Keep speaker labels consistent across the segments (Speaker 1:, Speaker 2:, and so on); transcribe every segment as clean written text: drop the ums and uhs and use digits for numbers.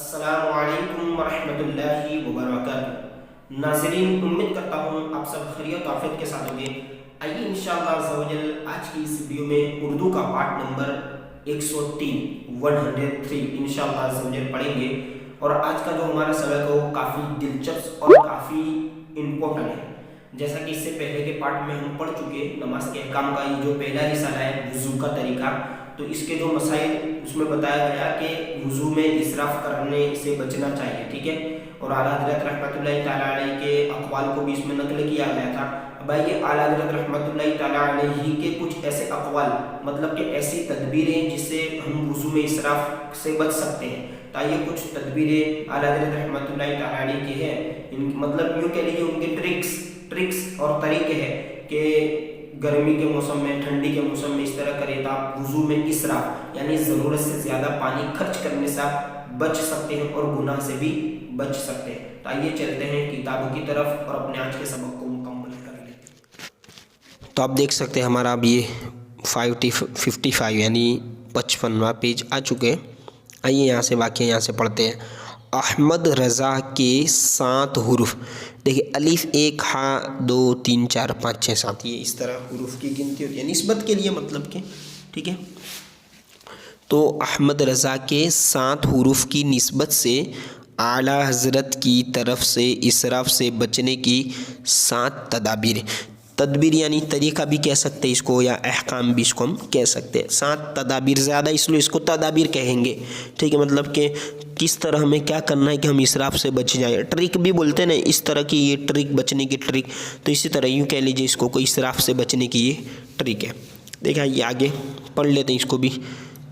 Speaker 1: अस्सलामुअलैकुम वरहमतुल्लाहि वबरकातुहू। नाज़रीन, उम्मीद करता हूँ आप सब खैरियत और आफियत के साथ होंगे। आइए इंशाअल्लाह अज़्ज़वजल आज की इस वीडियो में उर्दू का पार्ट नंबर 103 इंशाअल्लाह अज़्ज़वजल पढ़ेंगे। और आज का जो हमारा सबक है वो काफ़ी दिलचस्प और काफ़ी इम्पोर्टेंट है। जैसा कि इससे पहले के पार्ट में हम पढ़ चुके नमाज के अहकाम का ये जो पहला रिसाला है वुज़ू का तरीका, तो इसके जो मसाइल उसमें बताया गया कि वुज़ू में इसराफ करने से बचना चाहिए, ठीक है। और आला हज़रत रहमतुल्लाहि तआला अलैहि के अक़वाल को भी इसमें नकल किया गया था। अब आइए आला हज़रत रहमतुल्लाहि तआला अलैहि के कुछ ऐसे अक़वाल, मतलब कि ऐसी तदबीरें जिससे हम वुज़ू में इसराफ से बच सकते हैं। तो आइए कुछ तदबीरें आला हज़रत रहमतुल्लाहि तआला अलैहि की है, मतलब यूँ कह लीजिए उनके ट्रिक्स और तरीके हैं कि गर्मी के मौसम में, ठंडी के मौसम में इस तरह करें तो आप वुज़ू में इसराफ यानी ज़रूरत से ज़्यादा पानी खर्च करने से आप बच सकते हैं और गुनाह से भी बच सकते हैं। तो आइए चलते हैं किताबों की तरफ और अपने आज के सबक को मुकम्मल कर लें।
Speaker 2: तो आप देख सकते हैं हमारा अब ये 55 यानी 55वां पेज आ चुके हैं। आइए यहाँ से वाक़या यहाँ से पढ़ते हैं। अहमद रज़ा के 7 हुरूफ, देखिए अलिफ 1 हा 2 3 4 5 6 7, ये इस तरह हुरूफ की गिनती होती है निस्बत के लिए, मतलब कि ठीक है। तो अहमद रज़ा के 7 हुरूफ की निस्बत से आला हज़रत की तरफ से इसराफ से बचने की 7 तदबीर यानी तरीका भी कह सकते हैं इसको, या अहकाम भी इसको हम कह सकते हैं। 7 तदाबीर, ज़्यादा इसलिए इसको तदाबीर कहेंगे, ठीक है। मतलब कि किस तरह हमें क्या करना है कि हम इसराफ से बच जाए। ट्रिक भी बोलते हैं ना, इस तरह की ये ट्रिक, बचने की ट्रिक। तो इसी तरह यूँ कह लीजिए इसको, कोई इसराफ से बचने की ये ट्रिक है। देखा, ये आगे पढ़ लेते हैं इसको भी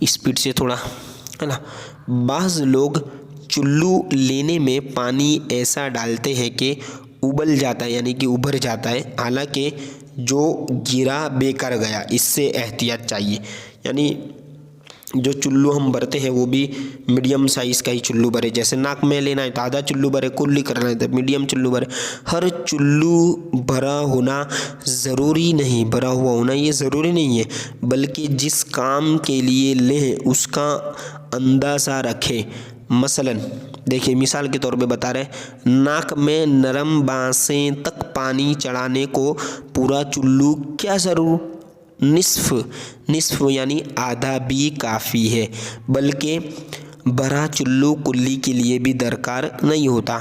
Speaker 2: स्पीड से थोड़ा, है ना। बाज़ लोग चुल्लू लेने में पानी ऐसा डालते हैं कि उबल जाता है, यानी कि उभर जाता है, हालांकि जो गिरा बेकार गया। इससे एहतियात चाहिए, यानी जो चुल्लू हम भरते हैं वो भी मीडियम साइज़ का ही चुल्लू भरे। जैसे नाक में लेना है तो आधा चुल्लू भरे, कुल्ली करना है तो मीडियम चुल्लू भरे। हर चुल्लू भरा होना ज़रूरी नहीं, भरा हुआ होना ये ज़रूरी नहीं है, बल्कि जिस काम के लिए लें उसका अंदाज़ा रखें। मसलन देखिए, मिसाल के तौर पे बता रहे, नाक में नरम बांसें तक पानी चढ़ाने को पूरा चुल्लू क्या ज़रूर, निस्फ यानी आधा भी काफ़ी है, बल्कि भरा चुल्लू कुल्ली के लिए भी दरकार नहीं होता।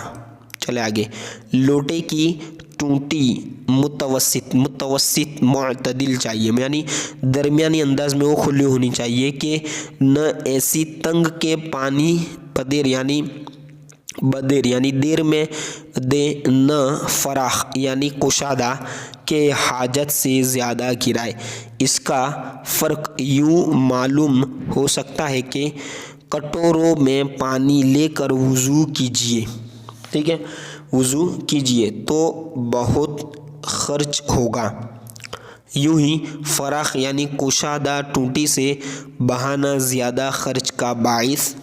Speaker 2: चले आगे। लोटे की टूटी मुतवस्सित मुअतदिल चाहिए, यानी दरमियानी अंदाज में वो खुली होनी चाहिए कि न ऐसी तंग के पानी बदेर यानी देर में दे, न फराख यानी कुशादा के हाजत से ज़्यादा गिराए। इसका फ़र्क यूँ मालूम हो सकता है कि कटोरों में पानी लेकर वुज़ू कीजिए, ठीक है, वुज़ू कीजिए तो बहुत खर्च होगा। यूँ ही फराख यानी कुशादा टूटी से बहाना ज़्यादा खर्च का बाइस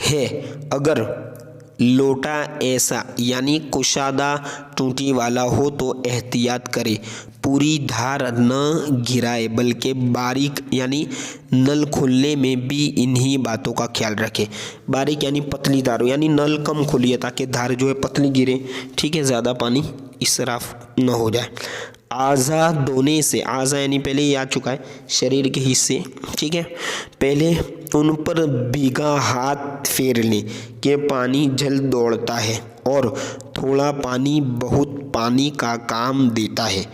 Speaker 2: है। अगर लोटा ऐसा यानी कुशादा टूटी वाला हो तो एहतियात करे, पूरी धार न गिराए, बल्कि बारीक यानी नल खोलने में भी इन्हीं बातों का ख्याल रखे। बारीक यानी पतली धार, यानी नल कम खोलिए ताकि धार जो है पतली गिरे, ठीक है, ज़्यादा पानी इसराफ न हो जाए। आज़ा धोने से, आज़ा यानी पहले ही आ चुका है, शरीर के हिस्से, ठीक है, पहले उन पर भीगा हाथ फेर लें कि पानी जल्द दौड़ता है और थोड़ा पानी बहुत पानी का काम देता है,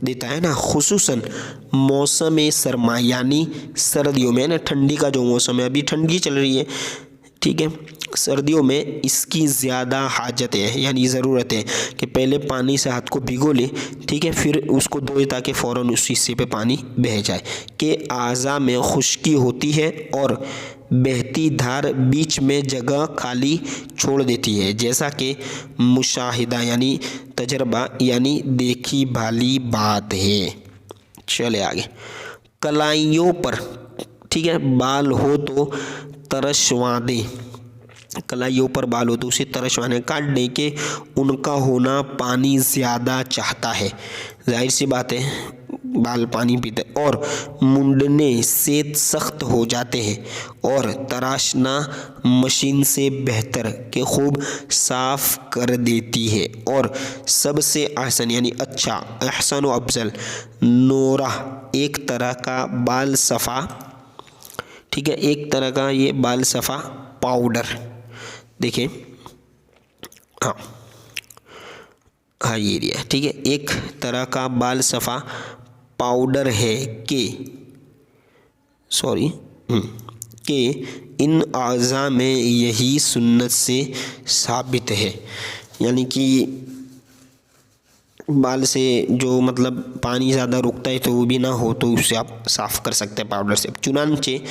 Speaker 2: देता है ना। खुसूसन मौसम सरमा यानी सर्दियों में, ना ठंडी का जो मौसम है, अभी ठंडी चल रही है, ठीक है, सर्दियों में इसकी ज़्यादा हाजत है, यानी ज़रूरत है कि पहले पानी से हाथ को भिगो ले, ठीक है, फिर उसको धोए ताकि फ़ौरन उस हिस्से पे पानी बह जाए। कि आज़ा में खुश्की होती है और बहती धार बीच में जगह खाली छोड़ देती है, जैसा कि मुशाहिदा यानी तजर्बा यानी देखी भाली बात है। चले आगे। कलाइयों पर, ठीक है, बाल हो तो तरशवा दें, कलाइयों पर बाल हो तो उसे तरशवाने काट दें कि उनका होना पानी ज़्यादा चाहता है। जाहिर सी बात है, बाल पानी पीते और मुंडने से सख्त हो जाते हैं और तराशना मशीन से बेहतर के खूब साफ कर देती है। और सबसे आसान यानी अच्छा, अहसन व अफजल, नोरा एक तरह का बाल सफ़ा, ठीक है, एक तरह का ये बाल सफ़ा पाउडर, देखिए हाँ ये दिया, ठीक है, एक तरह का बाल सफ़ा पाउडर है कि इन आज़ा में यही सुन्नत से साबित है। यानी कि बाल से जो मतलब पानी ज़्यादा रुकता है तो वो भी ना हो तो उससे आप साफ़ कर सकते हैं पाउडर से। चुनांचे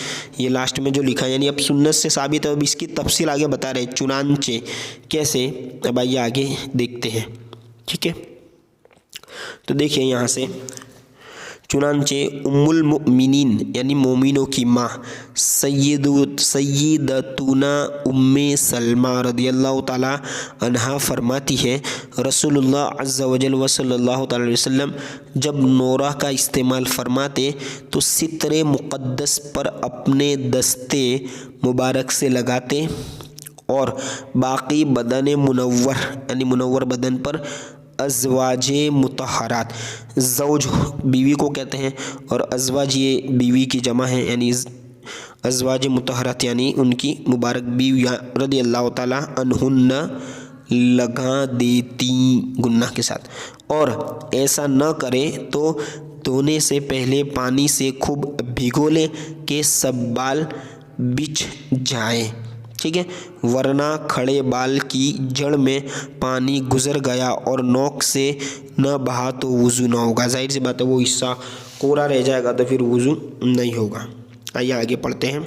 Speaker 2: ये लास्ट में जो लिखा है यानी अब सुन्नत से साबित है। अब इसकी तफसील आगे बता रहे हैं चुनांचे कैसे, अब आइए आगे देखते हैं, ठीक है। तो देखिए यहाँ से चुनांचे उम्मुल मुमिनीन यानी मोमिनों की माँ सय्यदतुना उम्मे सलमा रदियल्लाहु ताला अन्हा फरमाती है रसूलुल्लाह अज़्ज़ा वजल व सल्लल्लाहु ताला अलैहि वसल्लम जब नोरा का इस्तेमाल फरमाते तो सित्रे मुक़द्दस पर अपने दस्ते मुबारक से लगाते और बाकी बदन मुनव्वर यानी मुनव्वर बदन पर अज़वाजे मुतहरात, ज़ौज बीवी को कहते हैं और अज़वाज ये बीवी की जमा है यानी अज़वाज मुतहरात यानी उनकी मुबारक बीवियाँ रज़ी अल्लाह ताला अन्हुन्ना लगा देती गुन्ना के साथ। और ऐसा न करें तो धोने से पहले पानी से खूब भिगो लें कि सब बाल बिछ जाएं, ठीक है, वरना खड़े बाल की जड़ में पानी गुजर गया और नोक से न बहा तो वज़ू ना होगा। जाहिर सी बात है वो हिस्सा कोरा रह जाएगा तो फिर वज़ू नहीं होगा। आइए आगे पढ़ते हैं।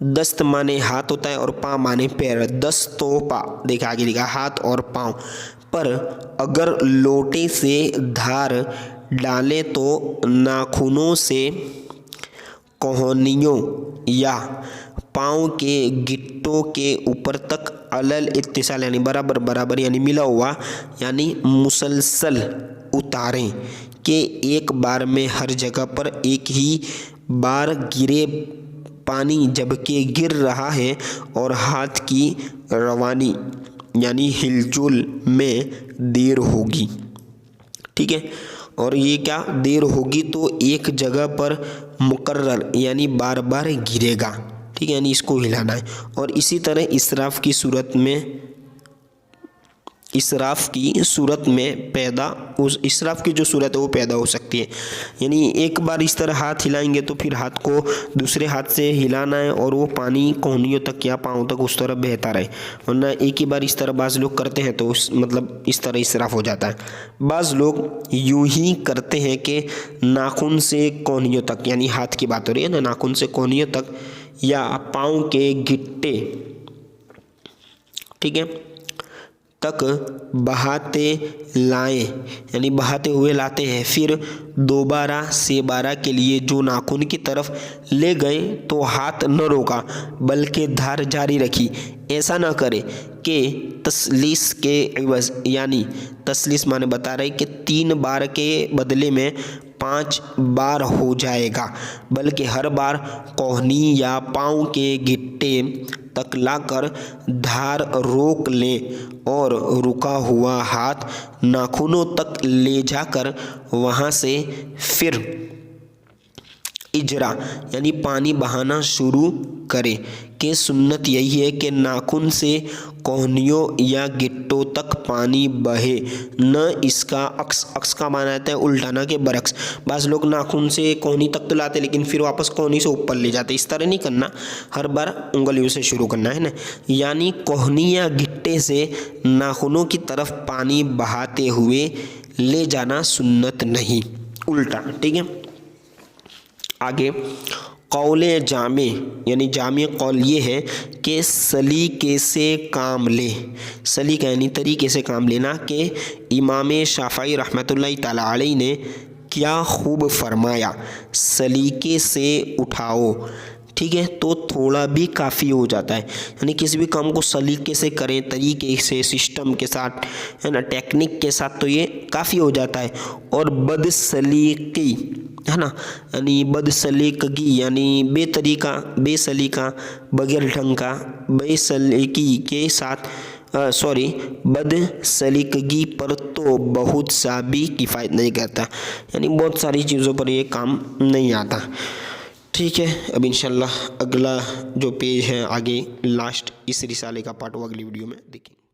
Speaker 2: दस्त माने हाथ होता है और पाँव माने पैर। दस्त तो पा, देखा आगे लिखा हाथ और पाँव पर अगर लोटे से धार डालें तो नाखूनों से कोहनियों या पाँव के गिट्टों के ऊपर तक अलल इत्तिसाल यानी बराबर बराबर यानी मिला हुआ यानी मुसलसल उतारें कि एक बार में हर जगह पर एक ही बार गिरे पानी जबकि गिर रहा है और हाथ की रवानी यानी हिलजुल में देर होगी, ठीक है। और ये क्या देर होगी तो एक जगह पर मुकर्रर यानी बार बार गिरेगा, ठीक है, यानी इसको हिलाना है। और इसी तरह इसराफ की सूरत में पैदा उस इसराफ की जो सूरत है वो पैदा हो सकती है। यानी एक बार इस तरह हाथ हिलाएंगे तो फिर हाथ को दूसरे हाथ से हिलाना है और वो पानी कोहनियों तक या पाँव तक उस तरह बहता रहे, वरना एक ही बार इस तरह बाज़ लोग करते हैं तो मतलब इस तरह इसराफ हो जाता है। बाज़ लोग यूं ही करते हैं कि नाखून से कोहनियों तक यानी हाथ की बात हो रही है ना, नाखून से कोहनियों तक या पाँव के गिट्टे, ठीक है, तक बहाते लाएं यानी बहाते हुए लाते हैं। फिर दोबारा से बारह के लिए जो नाखून की तरफ ले गए तो हाथ न रोका बल्कि धार जारी रखी। ऐसा न करे कि तसलीस के इवज़ यानी तसलीस माने बता रहे कि 3 बार के बदले में 5 बार हो जाएगा, बल्कि हर बार कोहनी या पाँव के गिट्टे तक लाकर धार रोक लें और रुका हुआ हाथ नाखूनों तक ले जाकर वहाँ से फिर इजरा यानी पानी बहाना शुरू करें कि सुन्नत यही है कि नाखून से कोहनियों या गिट्टों तक पानी बहे, न इसका अक्स का माना जाता है उल्टा, ना कि बरक्स। बाज़ लोग नाखून से कोहनी तक तो लाते लेकिन फिर वापस कोहनी से ऊपर ले जाते, इस तरह नहीं करना, हर बार उंगलियों से शुरू करना है ना। यानी कोहनी या गिट्टे से नाखूनों की तरफ पानी बहाते हुए ले जाना सुन्नत नहीं, उल्टा, ठीक है। आगे कौले जामे यानी जामे कौल ये है कि सलीके से काम ले, सलीका यानी तरीके से काम लेना, कि इमाम शाफ़ई रहमतुल्लाहि ताला अलैहि ने क्या खूब फरमाया, सलीके से उठाओ ठीक है, तो थोड़ा भी काफ़ी हो जाता है। यानी किसी भी काम को सलीके से करें, तरीके से, सिस्टम के साथ, है ना, टेक्निक के साथ, तो ये काफ़ी हो जाता है। और बदसलीकी, है ना, यानी बदसलीकगी यानी बेतरीका, बेसलीका, बगैर ढंग का, बेसलीकी के साथ बदसलीकगी पर तो बहुत सा भी किफ़ायत नहीं करता, यानी बहुत सारी चीज़ों पर ये काम नहीं आता। ठीक है, अब इंशाल्लाह अगला जो पेज है आगे लास्ट इस रिसाले का पार्ट वो अगली वीडियो में देखेंगे।